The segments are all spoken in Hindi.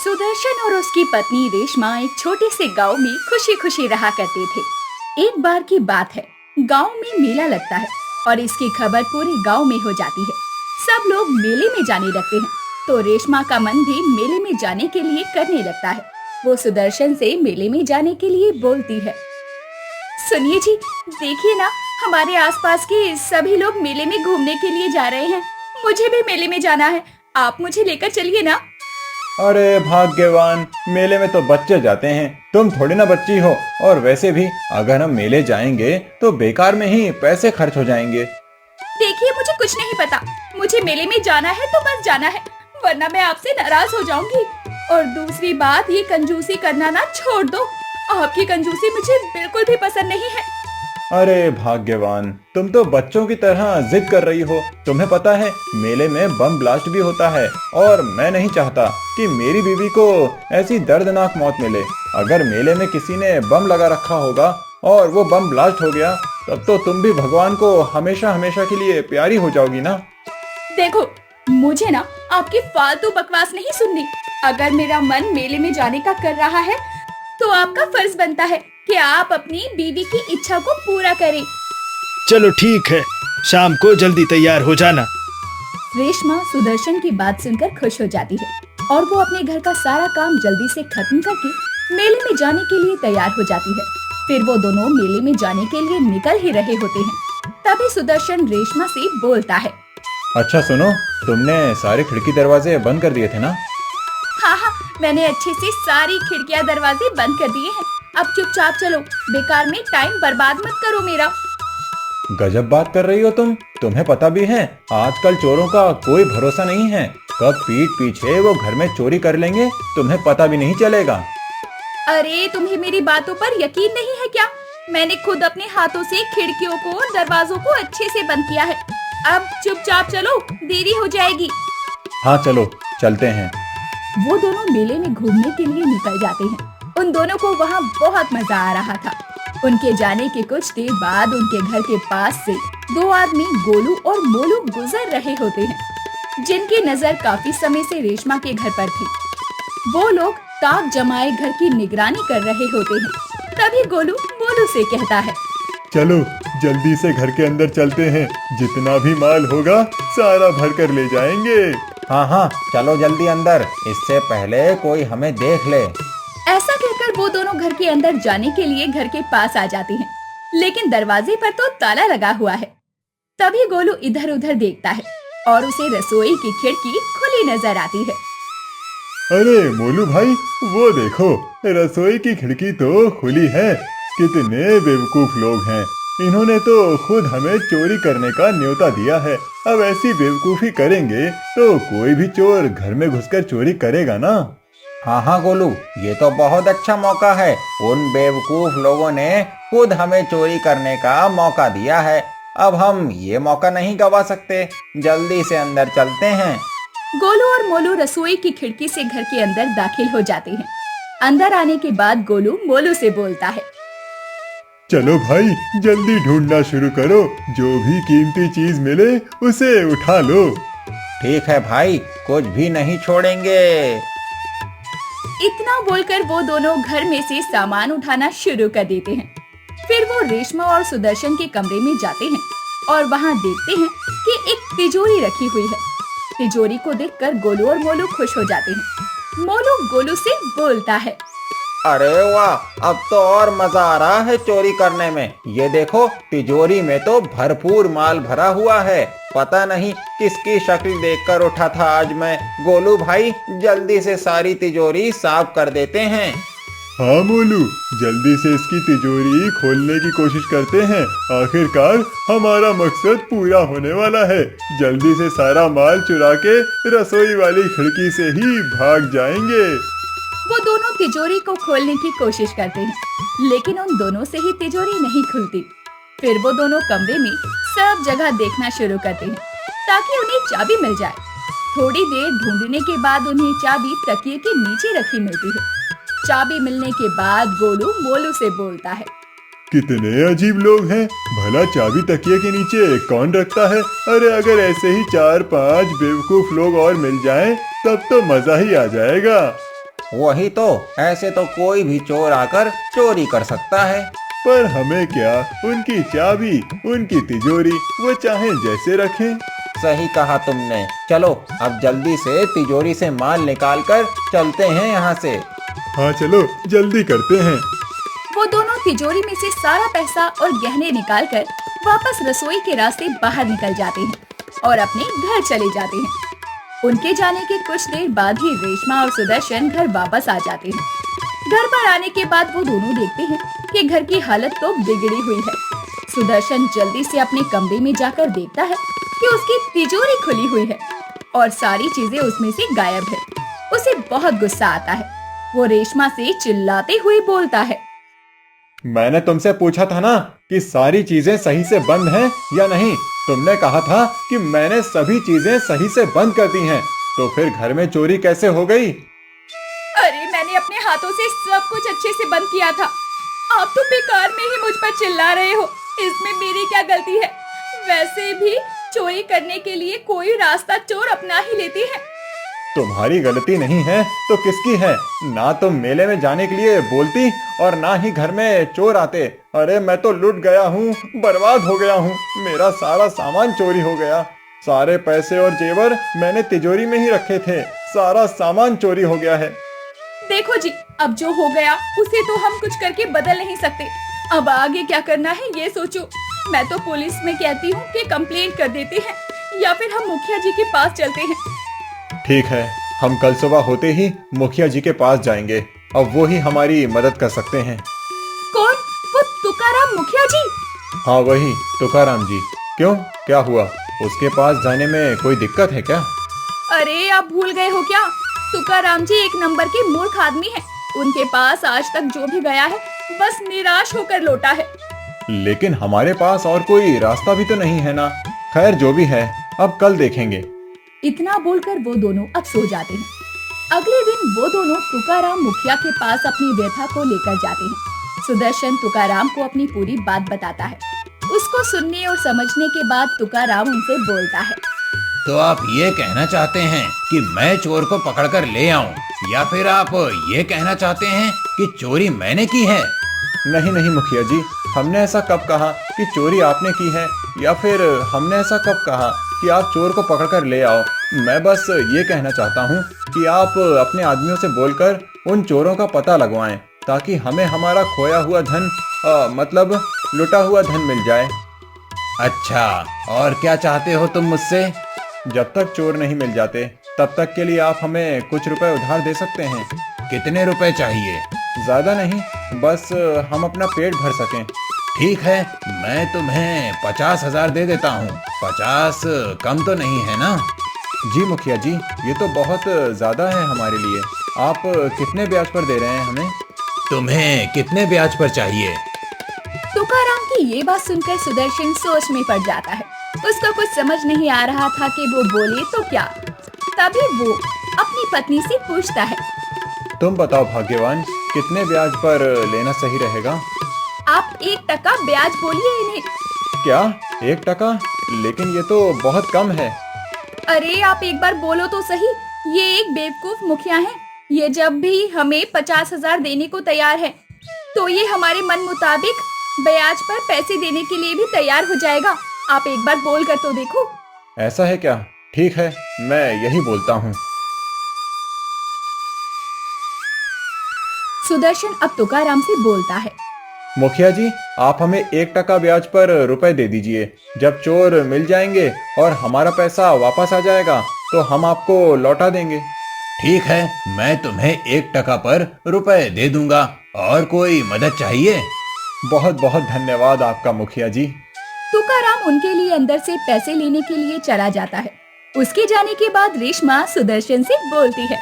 सुदर्शन और उसकी पत्नी रेशमा एक छोटे से गांव में खुशी खुशी रहा करते थे। एक बार की बात है, गांव में मेला लगता है और इसकी खबर पूरे गांव में हो जाती है। सब लोग मेले में जाने लगते हैं, तो रेशमा का मन भी मेले में जाने के लिए करने लगता है। वो सुदर्शन से मेले में जाने के लिए बोलती है। सुनिए जी, देखिए ना, हमारे आसपास के सभी लोग मेले में घूमने के लिए जा रहे हैं। मुझे भी मेले में जाना है, आप मुझे लेकर चलिए ना। अरे भाग्यवान, मेले में तो बच्चे जाते हैं, तुम थोड़ी ना बच्ची हो। और वैसे भी अगर हम मेले जाएंगे तो बेकार में ही पैसे खर्च हो जाएंगे। देखिए, मुझे कुछ नहीं पता, मुझे मेले में जाना है तो बस जाना है, वरना मैं आपसे नाराज हो जाऊंगी। और दूसरी बात, ये कंजूसी करना ना छोड़ दो, आपकी कंजूसी मुझे बिल्कुल भी पसंद नहीं है। अरे भाग्यवान, तुम तो बच्चों की तरह जिद कर रही हो। तुम्हें पता है मेले में बम ब्लास्ट भी होता है, और मैं नहीं चाहता कि मेरी बीवी को ऐसी दर्दनाक मौत मिले। अगर मेले में किसी ने बम लगा रखा होगा और वो बम ब्लास्ट हो गया, तब तो तुम भी भगवान को हमेशा हमेशा के लिए प्यारी हो जाओगी ना। देखो, मुझे ना आपकी फालतू बकवास नहीं सुननी। अगर मेरा मन मेले में जाने का कर रहा है, तो आपका फर्ज बनता है कि आप अपनी बीवी की इच्छा को पूरा करें। चलो ठीक है, शाम को जल्दी तैयार हो जाना। रेशमा सुदर्शन की बात सुनकर खुश हो जाती है और वो अपने घर का सारा काम जल्दी से खत्म करके मेले में जाने के लिए तैयार हो जाती है। फिर वो दोनों मेले में जाने के लिए निकल ही रहे होते हैं। तभी सुदर्शन रेशमा से बोलता है। अच्छा सुनो, तुमने सारे खिड़की दरवाजे बंद कर दिए थे ना? हाँ, मैंने अच्छे से सारी खिड़कियाँ दरवाजे बंद कर दिए हैं। अब चुपचाप चलो, बेकार में टाइम बर्बाद मत करो मेरा। गजब बात कर रही हो तुम। तुम्हें पता भी है आजकल चोरों का कोई भरोसा नहीं है, कब पीठ पीछे वो घर में चोरी कर लेंगे तुम्हें पता भी नहीं चलेगा। अरे, तुम्हें मेरी बातों पर यकीन नहीं है क्या? मैंने खुद अपने हाथों से खिड़कियों को और दरवाजों को अच्छे से बंद किया है। अब चुपचाप चलो, देरी हो जाएगी। हाँ चलो, चलते हैं। वो दोनों मेले में घूमने के लिए निकल जाते हैं। उन दोनों को वहाँ बहुत मजा आ रहा था। उनके जाने के कुछ देर बाद उनके घर के पास से दो आदमी गोलू और मोलू गुजर रहे होते हैं, जिनकी नजर काफी समय से रेशमा के घर पर थी। वो लोग ताक जमाए घर की निगरानी कर रहे होते हैं। तभी गोलू मोलू से कहता है। चलो जल्दी से घर के अंदर चलते हैं, जितना भी माल होगा सारा भर कर ले जाएंगे। हाँ हाँ, चलो जल्दी अंदर, इससे पहले कोई हमें देख ले। ऐसा कहकर वो दोनों घर के अंदर जाने के लिए घर के पास आ जाते हैं, लेकिन दरवाजे पर तो ताला लगा हुआ है। तभी गोलू इधर उधर देखता है और उसे रसोई की खिड़की खुली नजर आती है। अरे मोलू भाई, वो देखो, रसोई की खिड़की तो खुली है। कितने बेवकूफ लोग हैं, इन्होंने तो खुद हमें चोरी करने का न्योता दिया है। अब ऐसी बेवकूफी करेंगे तो कोई भी चोर घर में घुसकर चोरी करेगा ना। हाँ हाँ गोलू, ये तो बहुत अच्छा मौका है। उन बेवकूफ लोगों ने खुद हमें चोरी करने का मौका दिया है, अब हम ये मौका नहीं गवा सकते। जल्दी से अंदर चलते हैं। गोलू और मोलू रसोई की खिड़की से घर के अंदर दाखिल हो जाते हैं। अंदर आने के बाद गोलू मोलू से बोलता है। चलो भाई, जल्दी ढूंढना शुरू करो, जो भी कीमती चीज मिले उसे उठा लो। ठीक है भाई, कुछ भी नहीं छोड़ेंगे। इतना बोलकर वो दोनों घर में से सामान उठाना शुरू कर देते हैं। फिर वो रेशमा और सुदर्शन के कमरे में जाते हैं और वहाँ देखते हैं कि एक तिजोरी रखी हुई है। तिजोरी को देखकर गोलू और मोलू खुश हो जाते हैं। मोलू गोलू से बोलता है। अरे वाह, अब तो और मजा आ रहा है चोरी करने में। ये देखो, तिजोरी में तो भरपूर माल भरा हुआ है। पता नहीं किसकी शक्ल देखकर उठा था आज मैं। गोलू भाई, जल्दी से सारी तिजोरी साफ कर देते हैं। हाँ मोलू, जल्दी से इसकी तिजोरी खोलने की कोशिश करते हैं। आखिरकार हमारा मकसद पूरा होने वाला है। जल्दी से सारा माल चुरा के रसोई वाली खिड़की से ही भाग जाएंगे। वो दोनों तिजोरी को खोलने की कोशिश करते हैं, लेकिन उन दोनों से ही तिजोरी नहीं खुलती। फिर वो दोनों कमरे में सब जगह देखना शुरू करते हैं ताकि उन्हें चाबी मिल जाए। थोड़ी देर ढूंढने के बाद उन्हें चाबी तकिए के नीचे रखी मिलती है। चाबी मिलने के बाद गोलू मोलू से बोलता है। कितने अजीब लोग हैं, भला चाबी तकिए के नीचे कौन रखता है? अरे अगर ऐसे ही 4-5 बेवकूफ लोग और मिल जाएं, तब तो मजा ही आ जाएगा। वही तो, ऐसे तो कोई भी चोर आकर चोरी कर सकता है। पर हमें क्या, उनकी चाबी, उनकी तिजोरी वो चाहे जैसे रखें। सही कहा तुमने। चलो अब जल्दी से तिजोरी से माल निकाल कर चलते हैं यहाँ से। हाँ चलो जल्दी करते हैं। वो दोनों तिजोरी में से सारा पैसा और गहने निकालकर वापस रसोई के रास्ते बाहर निकल जाते हैं और अपने घर चले जाते हैं। उनके जाने के कुछ देर बाद ही रेशमा और सुदर्शन घर वापस आ जाते हैं। घर पर आने के बाद वो दोनों देखते हैं कि घर की हालत तो बिगड़ी हुई है। सुदर्शन जल्दी से अपने कमरे में जाकर देखता है कि उसकी तिजोरी खुली हुई है और सारी चीजें उसमें से गायब है। उसे बहुत गुस्सा आता है। वो रेशमा से चिल्लाते हुए बोलता है, मैंने तुमसे पूछा था ना कि सारी चीजें सही से बंद हैं या नहीं। तुमने कहा था कि मैंने सभी चीजें सही से बंद कर दी हैं, तो फिर घर में चोरी कैसे हो गई? अरे मैंने अपने हाथों से सब कुछ अच्छे से बंद किया था। आप तो बेकार में ही मुझ पर चिल्ला रहे हो। इसमें मेरी क्या गलती है? वैसे भी चोरी करने के लिए कोई रास्ता चोर अपना ही लेते हैं। तुम्हारी गलती नहीं है तो किसकी है? ना तुम मेले में जाने के लिए बोलती और ना ही घर में चोर आते। अरे मैं तो लुट गया हूँ, बर्बाद हो गया हूँ। मेरा सारा सामान चोरी हो गया। सारे पैसे और जेवर मैंने तिजोरी में ही रखे थे। सारा सामान चोरी हो गया है। देखो जी, अब जो हो गया उसे तो हम कुछ करके बदल नहीं सकते। अब आगे क्या करना है ये सोचो। मैं तो पुलिस में कहती हूँ कि कंप्लेंट कर देते हैं या फिर हम मुखिया जी के पास चलते हैं। ठीक है, हम कल सुबह होते ही मुखिया जी के पास जाएंगे। अब वो ही हमारी मदद कर सकते हैं। कौन? वो तुकाराम मुखिया जी? हाँ वही तुकाराम जी। क्यों, क्या हुआ? उसके पास जाने में कोई दिक्कत है क्या? अरे आप भूल गए हो क्या? तुकाराम जी एक नंबर के मूर्ख आदमी हैं। उनके पास आज तक जो भी गया है बस निराश होकर लौटा है। लेकिन हमारे पास और कोई रास्ता भी तो नहीं है ना। खैर जो भी है, अब कल देखेंगे। इतना बोलकर वो दोनों अब सो जाते हैं। अगले दिन वो दोनों तुकाराम मुखिया के पास अपनी व्यथा को लेकर जाते हैं। सुदर्शन तुकाराम को अपनी पूरी बात बताता है। उसको सुनने और समझने के बाद तुकाराम उनसे बोलता है, तो आप ये कहना चाहते हैं कि मैं चोर को पकड़कर ले आऊं, या फिर आप ये कहना चाहते हैं कि चोरी मैंने की है? नहीं नहीं मुखिया जी, हमने ऐसा कब कहा कि चोरी आपने की है, या फिर हमने ऐसा कब कहा कि आप चोर को पकड़कर ले आओ। मैं बस ये कहना चाहता हूँ कि आप अपने आदमियों से बोलकर उन चोरों का पता लगवाएं, ताकि हमें हमारा खोया हुआ धन मतलब लुटा हुआ धन मिल जाए। अच्छा, और क्या चाहते हो तुम मुझसे? जब तक चोर नहीं मिल जाते तब तक के लिए आप हमें कुछ रुपए उधार दे सकते हैं। कितने रुपए चाहिए? ज्यादा नहीं, बस हम अपना पेट भर सकें। ठीक है, मैं तुम्हें 50,000 दे देता हूँ। 50 कम तो नहीं है ना? जी मुखिया जी, ये तो बहुत ज्यादा है हमारे लिए। आप कितने ब्याज पर दे रहे हैं हमें? तुम्हें कितने ब्याज पर चाहिए? तुकाराम की ये बात सुनकर सुदर्शन सोच में पड़ जाता है। उसको कुछ समझ नहीं आ रहा था कि वो बोले तो क्या। तभी वो अपनी पत्नी से पूछता है, तुम बताओ भाग्यवान, कितने ब्याज पर लेना सही रहेगा? आप 1% ब्याज बोलिए इन्हें। क्या 1%? लेकिन ये तो बहुत कम है। अरे आप एक बार बोलो तो सही। ये एक बेवकूफ मुखिया है। ये जब भी हमें 50,000 देने को तैयार है तो ये हमारे मन मुताबिक ब्याज पर पैसे देने के लिए भी तैयार हो जाएगा। आप एक बार बोल कर तो देखो। ऐसा है क्या? ठीक है, मैं यही बोलता हूँ। सुदर्शन अब तुकाराम से बोलता है, मुखिया जी, आप हमें 1% ब्याज पर रुपए दे दीजिए। जब चोर मिल जाएंगे और हमारा पैसा वापस आ जाएगा तो हम आपको लौटा देंगे। ठीक है, मैं तुम्हें 1% पर रुपए दे दूंगा। और कोई मदद चाहिए? बहुत बहुत धन्यवाद आपका मुखिया जी। तुकाराम उनके लिए अंदर से पैसे लेने के लिए चला जाता है। उसके जाने के बाद रेशमा सुदर्शन से बोलती है,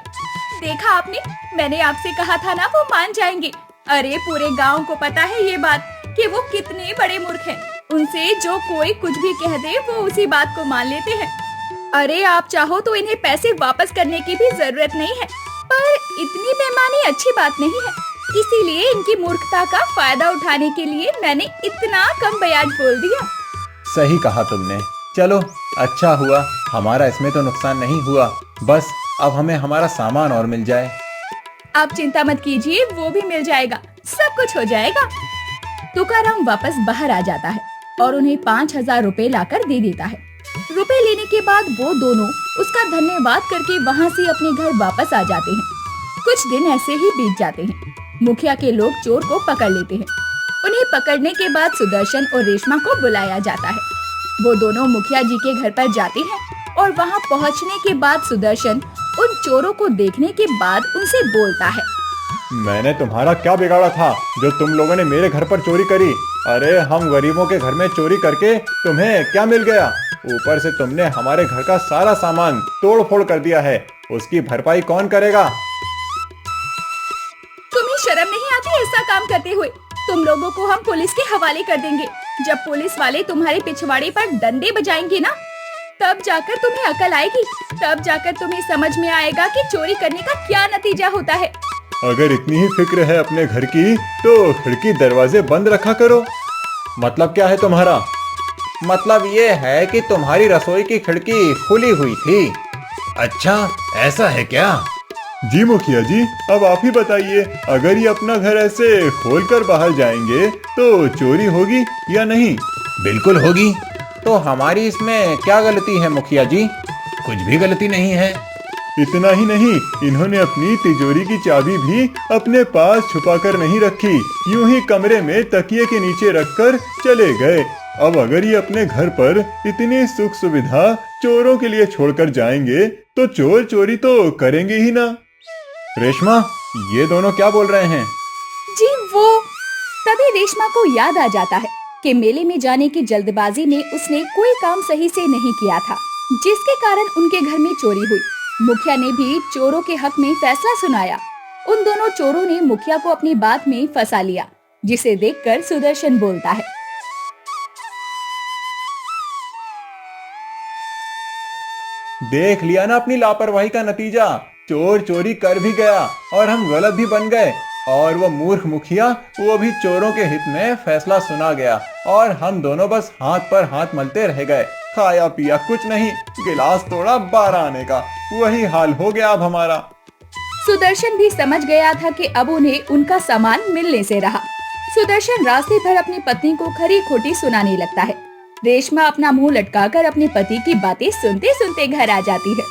देखा आपने, मैंने आपसे कहा था ना वो मान जाएंगे। अरे पूरे गांव को पता है ये बात कि वो कितने बड़े मूर्ख हैं। उनसे जो कोई कुछ भी कह दे वो उसी बात को मान लेते हैं। अरे आप चाहो तो इन्हें पैसे वापस करने की भी जरूरत नहीं है, पर इतनी बेईमानी अच्छी बात नहीं है। इसीलिए इनकी मूर्खता का फायदा उठाने के लिए मैंने इतना कम ब्याज बोल दिया। सही कहा तुमने। चलो अच्छा हुआ, हमारा इसमें तो नुकसान नहीं हुआ। बस अब हमें हमारा सामान और मिल जाए। आप चिंता मत कीजिए, वो भी मिल जाएगा, सब कुछ हो जाएगा। तुकाराम वापस बाहर आ जाता है और उन्हें 5,000 रुपए लाकर दे देता है। रुपए लेने के बाद वो दोनों उसका धन्यवाद करके वहाँ से अपने घर वापस आ जाते हैं। कुछ दिन ऐसे ही बीत जाते हैं। मुखिया के लोग चोर को पकड़ लेते हैं। उन्हें पकड़ने के बाद सुदर्शन और रेशमा को बुलाया जाता है। वो दोनों मुखिया जी के घर पर जाते हैं और वहाँ पहुँचने के बाद सुदर्शन उन चोरों को देखने के बाद उनसे बोलता है। मैंने तुम्हारा क्या बिगाड़ा था जो तुम लोगों ने मेरे घर पर चोरी करी? अरे हम गरीबों के घर में चोरी करके तुम्हें क्या मिल गया? ऊपर से तुमने हमारे घर का सारा सामान तोड़ फोड़ कर दिया है। उसकी भरपाई कौन करेगा? तुम्हें शर्म नहीं आती ऐसा काम करते हुए? तुम लोगों को हम पुलिस के हवाले कर देंगे। जब पुलिस वाले तुम्हारे पिछवाड़े पर डंडे बजाएंगे ना, तब जाकर तुम्हें अकल आएगी। तब जाकर तुम्हें समझ में आएगा कि चोरी करने का क्या नतीजा होता है। अगर इतनी ही फिक्र है अपने घर की तो खिड़की दरवाजे बंद रखा करो। मतलब क्या है तुम्हारा? मतलब ये है कि तुम्हारी रसोई की खिड़की खुली हुई थी। अच्छा, ऐसा है क्या? जी मुखिया जी, अब आप ही बताइए, अगर ये अपना घर ऐसे खोलकर बाहर जाएंगे तो चोरी होगी या नहीं? बिल्कुल होगी। तो हमारी इसमें क्या गलती है मुखिया जी? कुछ भी गलती नहीं है। इतना ही नहीं, इन्होंने अपनी तिजोरी की चाबी भी अपने पास छुपा कर नहीं रखी, यूं ही कमरे में तकिए के नीचे रखकर चले गए। अब अगर ये अपने घर पर इतनी सुख सुविधा चोरों के लिए छोड़कर जाएंगे तो चोर चोरी तो करेंगे ही ना। रेशमा, ये दोनों क्या बोल रहे हैं? जी वो। तभी रेशमा को याद आ जाता है कि मेले में जाने की जल्दबाजी में उसने कोई काम सही से नहीं किया था, जिसके कारण उनके घर में चोरी हुई। मुखिया ने भी चोरों के हक में फैसला सुनाया। उन दोनों चोरों ने मुखिया को अपनी बात में फंसा लिया, जिसे देखकर सुदर्शन बोलता है। देख लिया ना अपनी लापरवाही का नतीजा। चोर चोरी कर भी गया और हम गलत भी बन गए, और वो मूर्ख मुखिया वो भी चोरों के हित में फैसला सुना गया और हम दोनों बस हाथ पर हाथ मलते रह गए। खाया पिया कुछ नहीं, गिलास तोड़ा 12 आने का, वही हाल हो गया अब हमारा। सुदर्शन भी समझ गया था कि अब उन्हें उनका सामान मिलने से रहा। सुदर्शन रास्ते भर अपनी पत्नी को खरी खोटी सुनाने लगता है। रेशमा अपना मुंह लटकाकर अपने पति की बातें सुनते सुनते घर आ जाती है।